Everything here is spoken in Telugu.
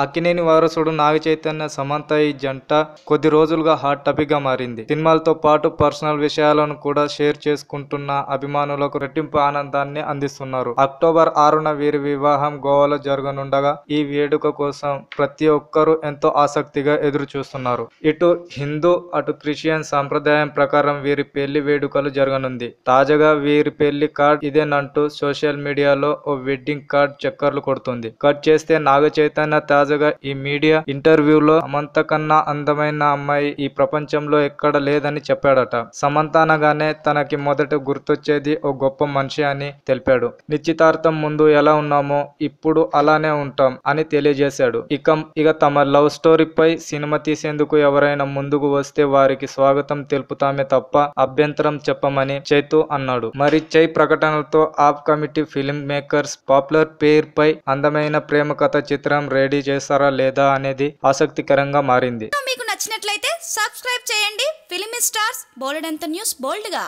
అక్కినేని వారసుడు నాగ చైతన్య సమంత ఈ జంట కొద్ది రోజులుగా హాట్ టాపిక్ గా మారింది. సినిమాలతో పాటు పర్సనల్ విషయాలను కూడా షేర్ చేసుకుంటున్న అభిమానులకు రెట్టింపు ఆనందాన్ని అందిస్తున్నారు. అక్టోబర్ 6న వీరి వివాహం గోవాలో జరగనుండగా ఈ వేడుక కోసం ప్రతి ఒక్కరూ ఎంతో ఆసక్తిగా ఎదురు చూస్తున్నారు. ఇటు హిందూ అటు క్రిస్టియన్ సంప్రదాయం ప్రకారం వీరి పెళ్లి వేడుకలు జరగనుంది. తాజాగా వీరి పెళ్లి కార్డ్ ఇదేనంటూ సోషల్ మీడియాలో ఓ వెడ్డింగ్ కార్డ్ చక్కర్లు కొడుతుంది. కట్ చేస్తే నాగ చైతన్య తాజాగా ఈ మీడియా ఇంటర్వ్యూలో సమంత కన్నా అందమైన అమ్మాయి ఈ ప్రపంచంలో ఎక్కడ లేదని చెప్పాడట. సమంత అనగానే తనకి మొదట గుర్తొచ్చేది ఓ గొప్ప మనిషి అని తెలిపాడు. నిశ్చితార్థం ముందు ఎలా ఉన్నామో ఇప్పుడు అలానే ఉంటాం అని తెలియజేశాడు. ఇక తమ లవ్ స్టోరీపై సినిమా తీసేందుకు ఎవరైనా ముందుకు వస్తే వారికి స్వాగతం తెలుపుతామే తప్ప అభ్యంతరం చెప్పమని చైతు అన్నాడు. మరి చై ప్రకటనలతో ఆప్ కమిటీ ఫిల్మ్ మేకర్స్ పాపులర్ పేర్ పై అందమైన ప్రేమ కథ చిత్రం రెడీ చేస్తారా లేదా అనేది ఆసక్తికరంగా మారింది. మీకు నచ్చినట్లయితే సబ్స్క్రైబ్ చేయండి. ఫిలిమి స్టార్స్ బోలెడంత న్యూస్ బోల్డ్ గా.